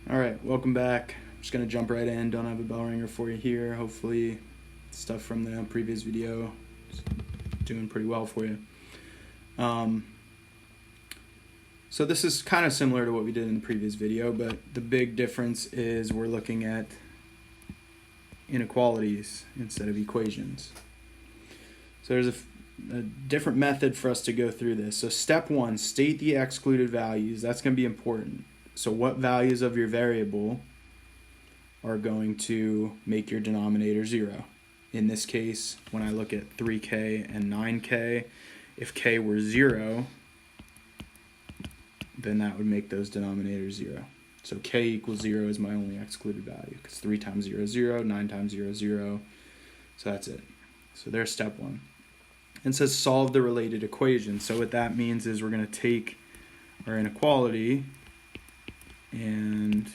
All right, welcome back. I'm just gonna jump right in. Don't have a bell ringer for you here. Hopefully, stuff from the previous video is doing pretty well for you. So this is kind of similar to what we did in the previous video, but the big difference is we're looking at inequalities instead of equations. So there's a different method for us to go through this. So step one, state the excluded values. That's going to be important. So what values of your variable are going to make your denominator 0? In this case, when I look at 3k and 9k, if k were 0, then that would make those denominators 0. So k equals 0 is my only excluded value, because 3 times 0 is 0, 9 times 0 is 0. So that's it. So there's step one. And it says solve the related equation. So what that means is we're going to take our inequality and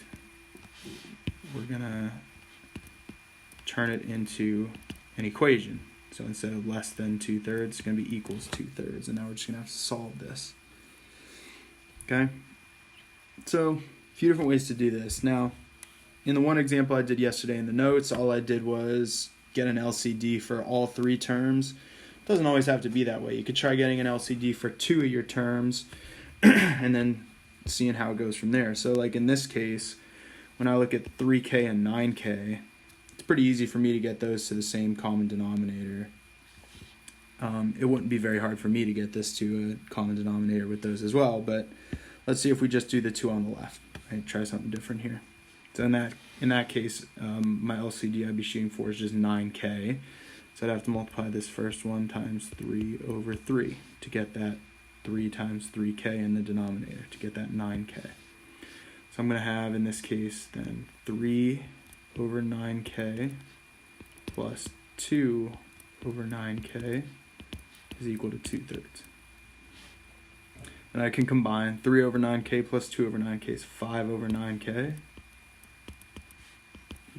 we're going to turn it into an equation. So instead of less than 2/3, it's going to be equals 2/3. And now we're just going to have to solve this. Okay? So a few different ways to do this. Now, in the one example I did yesterday in the notes, all I did was get an LCD for all 3 terms. It doesn't always have to be that way. You could try getting an LCD for 2 of your terms and then seeing how it goes from there. So like in this case, when I look at 3k and 9k, it's pretty easy for me to get those to the same common denominator. It wouldn't be very hard for me to get this to a common denominator with those as well, but let's see if we just do the 2 on the left. Right, try something different here. So in that case, my LCD I'd be shooting for is just 9k. So I'd have to multiply this first one times 3 over 3 to get that 3 times 3k in the denominator, to get that 9k. So I'm going to have, in this case, then 3 over 9k plus 2 over 9k is equal to 2/3. And I can combine 3 over 9k plus 2 over 9k is 5 over 9k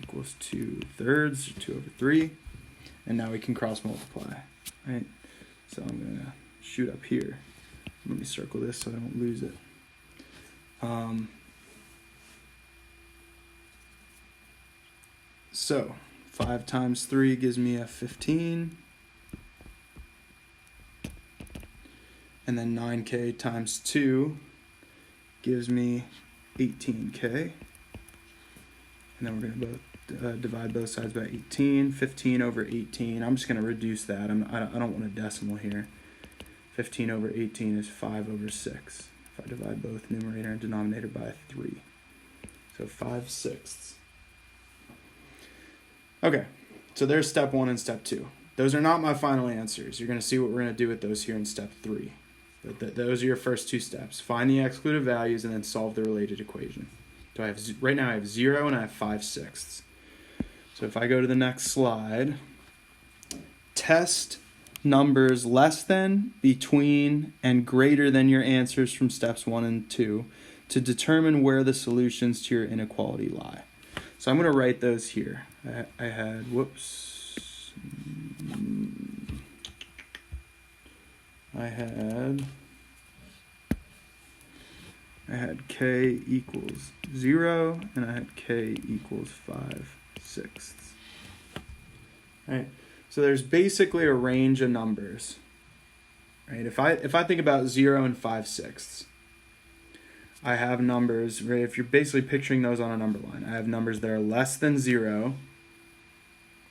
equals 2/3, or 2 over 3. And now we can cross multiply, right? So I'm going to shoot up here. Let me circle this so I don't lose it. So 5 times 3 gives me a 15. And then 9k times 2 gives me 18k. And then we're going to both divide both sides by 18. 15 over 18. I'm just going to reduce that. I don't want a decimal here. 15 over 18 is 5 over 6. If I divide both numerator and denominator by 3. So 5/6. Okay, so there's step 1 and step 2. Those are not my final answers. You're going to see what we're going to do with those here in step 3. But those are your first 2 steps. Find the excluded values and then solve the related equation. So right now I have 0 and I have 5/6. So if I go to the next slide, test numbers less than, between, and greater than your answers from steps 1 and 2 to determine where the solutions to your inequality lie. So I'm going to write those here. I had k equals 0 and I had k equals 5/6. Right. So there's basically a range of numbers. Right? If I think about 0 and 5/6, I have numbers, right? If you're basically picturing those on a number line, I have numbers that are less than 0.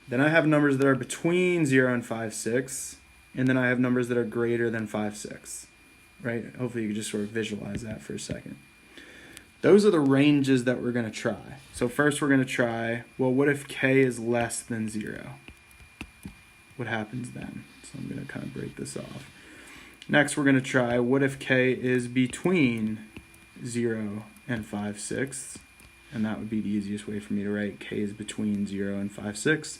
Then I have numbers that are between 0 and 5/6, and then I have numbers that are greater than 5/6. Right? Hopefully you can just sort of visualize that for a second. Those are the ranges that we're going to try. So first we're going to try, well, what if k is less than 0? What happens then? So I'm going to kind of break this off. Next we're going to try, what if k is between 0 and 5/6? And that would be the easiest way for me to write k is between 0 and 5/6.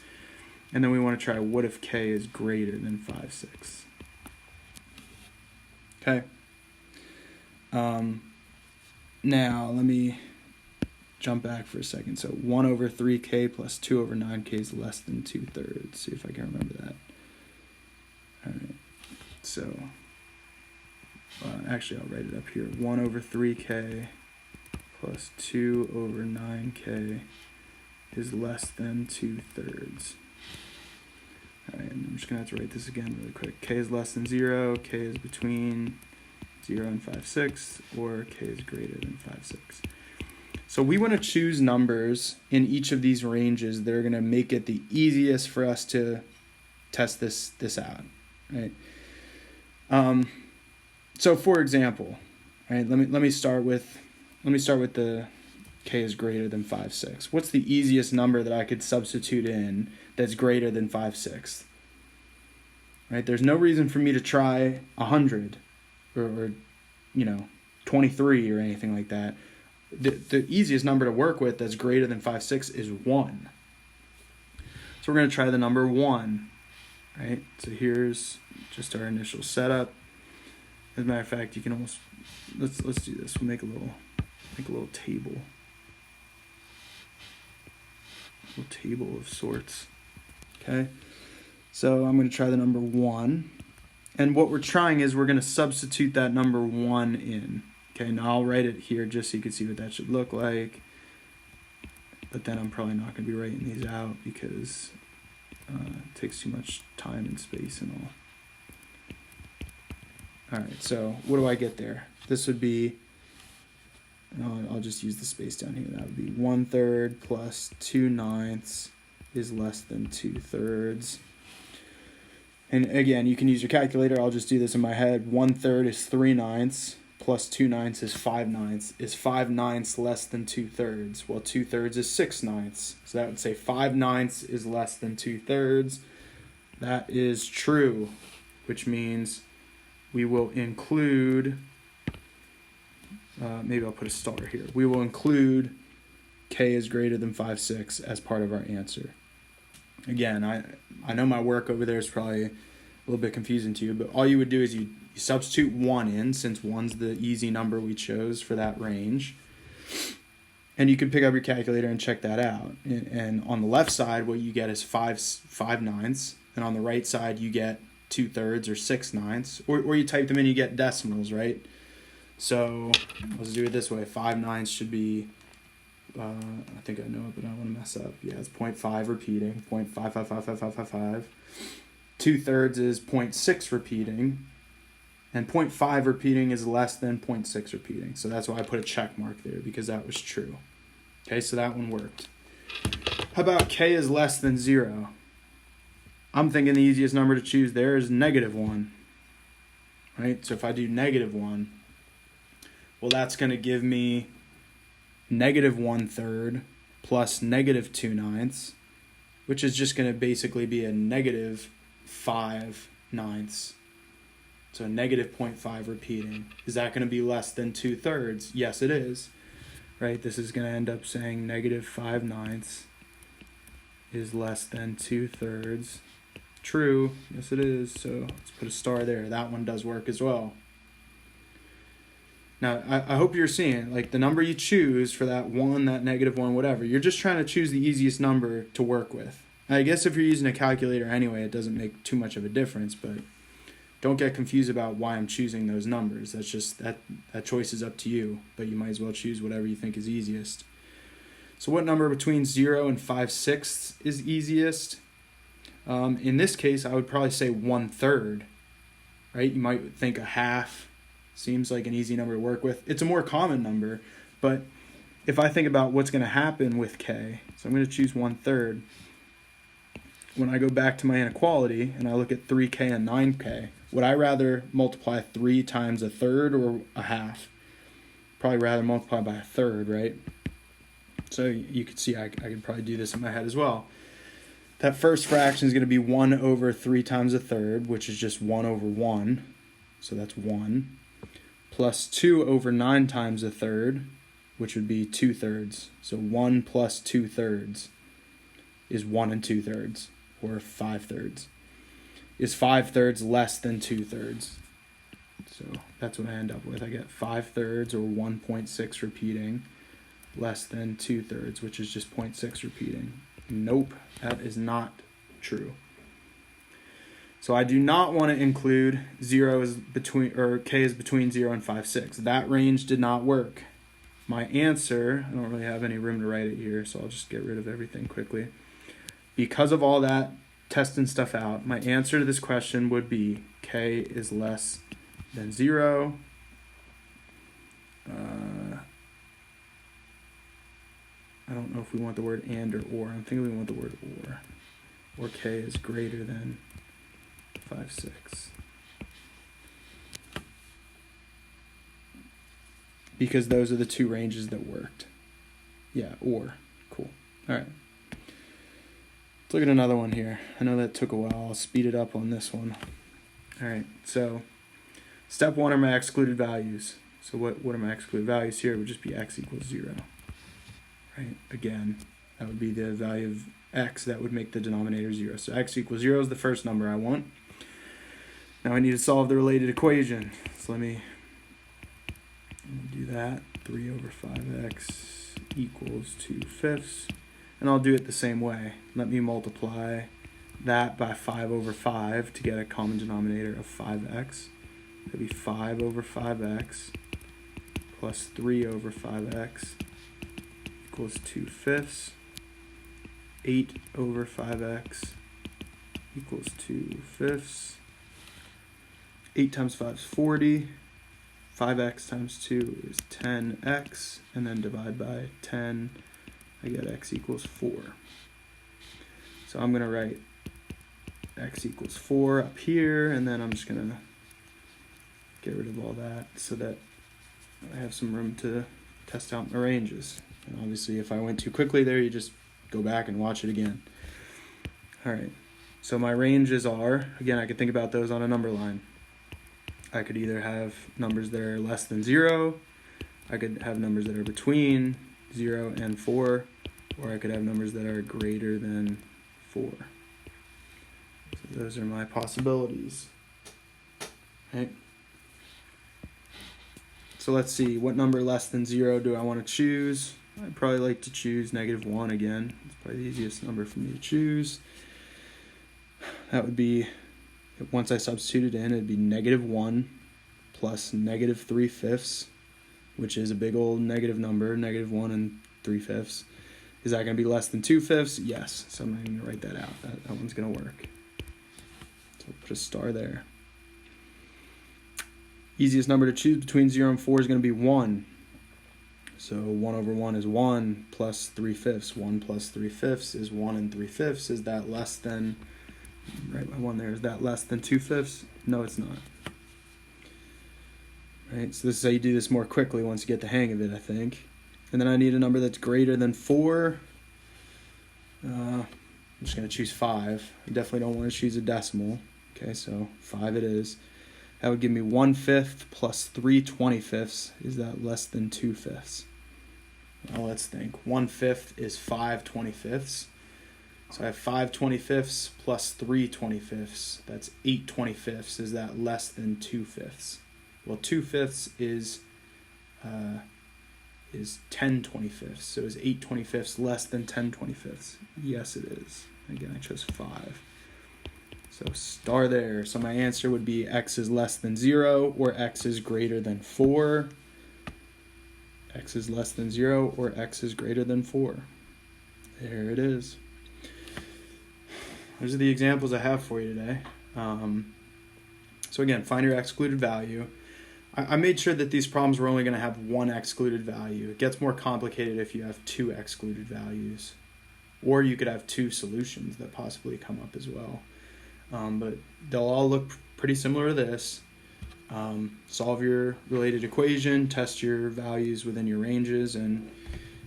And then we want to try, what if k is greater than 5/6? Okay. Now let me jump back for a second. So 1 over 3k plus 2 over 9k is less than 2/3. See if I can remember that. All right. So actually I'll write it up here. 1 over 3k plus 2 over 9k is less than 2/3. Alright, and I'm just going to have to write this again really quick. K is less than 0, k is between 0 and 5/6, or k is greater than 5/6. So we want to choose numbers in each of these ranges that are going to make it the easiest for us to test this out, right? So for example, right, let me start with the k is greater than 5/6. What's the easiest number that I could substitute in that's greater than 5/6? Right? There's no reason for me to try 100 or 23 or anything like that. The easiest number to work with that's greater than 5/6 is 1. So we're going to try the number 1, right? So here's just our initial setup. As a matter of fact, you can almost let's do this. We'll make a little table. A little table of sorts. Okay? So I'm going to try the number 1. And what we're trying is we're going to substitute that number 1 in. Okay, now I'll write it here just so you can see what that should look like. But then I'm probably not going to be writing these out because it takes too much time and space and all. Alright, so what do I get there? This would be, I'll just use the space down here. That would be 1/3 plus 2/9 is less than 2/3. And again, you can use your calculator. I'll just do this in my head. 1/3 is 3/9 plus 2/9 is 5/9. Is 5/9 less than 2/3? Well, 2/3 is 6/9. So that would say 5/9 is less than 2/3. That is true, which means we will include, maybe I'll put a star here. We will include k is greater than 5/6 as part of our answer. Again, I know my work over there is probably a little bit confusing to you, but all you would do is you substitute 1 in, since 1's the easy number we chose for that range. And you can pick up your calculator and check that out. And on the left side, what you get is 5/9, and on the right side, you get 2/3 or 6/9, or you type them in, you get decimals, right? So let's do it this way. 5/9 should be, I think I know it, but I don't want to mess up. Yeah, it's 0.5 repeating, 0.5555555. 2/3 is 0.6 repeating, and 0.5 repeating is less than 0.6 repeating. So that's why I put a check mark there, because that was true. Okay, so that one worked. How about k is less than 0? I'm thinking the easiest number to choose there is -1, right? So if I do -1, well, that's going to give me -1/3 plus -2/9, which is just going to basically be a -5/9. So -0.5 repeating. Is that going to be less than 2/3? Yes, it is. Right? This is going to end up saying -5/9 is less than 2/3. True. Yes, it is. So let's put a star there. That one does work as well. Now, I hope you're seeing, like, the number you choose for that 1, that -1, whatever, you're just trying to choose the easiest number to work with. I guess if you're using a calculator anyway, it doesn't make too much of a difference, but don't get confused about why I'm choosing those numbers. That's just, that choice is up to you, but you might as well choose whatever you think is easiest. So what number between 0 and 5/6 is easiest? In this case, I would probably say 1/3, right? You might think a half seems like an easy number to work with. It's a more common number, but if I think about what's going to happen with k, so I'm going to choose 1/3. When I go back to my inequality and I look at 3k and 9k, would I rather multiply 3 times 1/3 or a half? Probably rather multiply by 1/3, right? So you could see I could probably do this in my head as well. That first fraction is going to be 1 over 3 times 1/3, which is just 1 over 1. So that's 1. Plus 2 over 9 times 1/3, which would be 2/3. So 1 plus 2/3 is 1 2/3, or 5/3. Is 5/3 less than 2/3? So that's what I end up with. I get 5/3, or 1.6 repeating, less than 2/3, which is just 0.6 repeating. Nope, that is not true. So I do not want to include 0 is between, or k is between 0 and 5/6. That range did not work. my answer, I don't really have any room to write it here, so I'll just get rid of everything quickly. Because of all that testing stuff out, my answer to this question would be k is less than 0. I don't know if we want the word and or. I'm thinking we want the word or. Or k is greater than 5, 6. Because those are the two ranges that worked. Yeah, or. Cool. All right. Let's look at another one here. I know that took a while. I'll speed it up on this one. All right, so step 1 are my excluded values. So what are my excluded values here? It would just be x equals 0. Right? Again, that would be the value of x that would make the denominator 0. So x equals 0 is the first number I want. Now I need to solve the related equation. So let me do that. 3 over 5x equals 2/5. And I'll do it the same way. Let me multiply that by 5 over 5 to get a common denominator of 5x. That'd be 5 over 5x plus 3 over 5x equals 2/5. 8 over 5x equals 2/5. 8 times 5 is 40. 5x times 2 is 10x. And then divide by 10, I get x equals 4. So I'm going to write x equals 4 up here, and then I'm just going to get rid of all that so that I have some room to test out my ranges. And obviously, if I went too quickly there, you just go back and watch it again. All right, so my ranges are, again, I could think about those on a number line. I could either have numbers that are less than 0, I could have numbers that are between 0 and 4, or I could have numbers that are greater than 4. So those are my possibilities. Right? So let's see, what number less than 0 do I want to choose? I'd probably like to choose -1 again. It's probably the easiest number for me to choose. That would be, once I substitute it in, it'd be -1 plus -3/5, which is a big old negative number, -1 3/5. Is that going to be less than 2/5? Yes. So I'm not going to write that out. That one's going to work. So I'll put a star there. Easiest number to choose between 0 and 4 is going to be 1. So 1 over 1 is 1 plus 3/5. 1 plus 3/5 is 1 3/5. Is that less than, right, my 1 there, is that less than 2/5? No, it's not. Right, so this is how you do this more quickly once you get the hang of it, I think. And then I need a number that's greater than 4. I'm just going to choose 5. I definitely don't want to choose a decimal. Okay, so 5 it is. That would give me 1/5 plus 3/25. Is that less than 2/5? Well, let's think. 1/5 is 5/25. So I have 5/25 plus 3/25. That's 8/25. Is that less than 2/5? Well, 2/5 is 10/25. So is 8/25 less than 10/25? Yes, it is. Again, I chose 5. So star there. So my answer would be x is less than 0 or x is greater than 4. X is less than 0 or x is greater than 4. There it is. Those are the examples I have for you today. So again, find your excluded value. I made sure that these problems were only going to have one excluded value. It gets more complicated if you have 2 excluded values. Or you could have 2 solutions that possibly come up as well. But they'll all look pretty similar to this. Solve your related equation, test your values within your ranges, and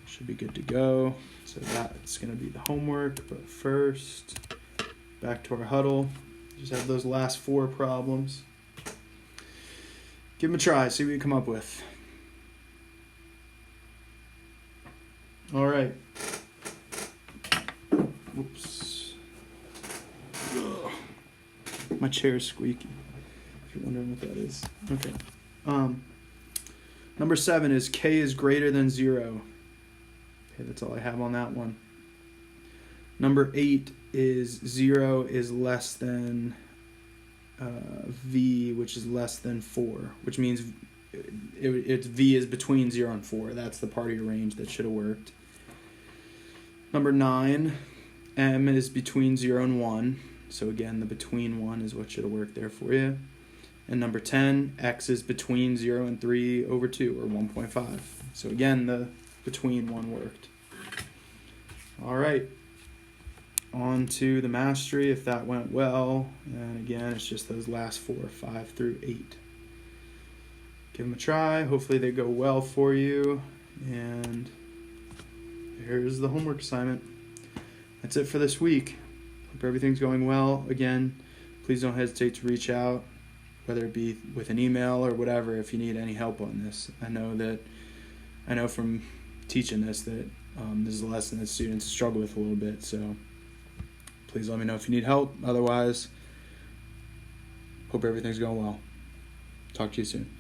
should be good to go. So that's going to be the homework. But first, back to our huddle. Just have those last 4 problems. Give them a try, see what you come up with. All right. Whoops. Ugh. My chair is squeaky, if you're wondering what that is. Okay. Number 7 is k is greater than 0. Okay, that's all I have on that one. Number 8 is 0 is less than v, which is less than 4, which means it's V is between 0 and 4. That's the part of your range that should have worked. Number 9, M is between 0 and 1. So again, the between 1 is what should have worked there for you. And number 10, X is between 0 and 3 over 2, or 1.5. So again, the between 1 worked. All right. On to the mastery, if that went well. And again, it's just those last 4, 5 through 8. Give them a try. Hopefully they go well for you. And here's the homework assignment. That's it for this week. Hope everything's going well. Again, please don't hesitate to reach out, whether it be with an email or whatever, if you need any help on this. I know from teaching this that this is a lesson that students struggle with a little bit. So please let me know if you need help. Otherwise, hope everything's going well. Talk to you soon.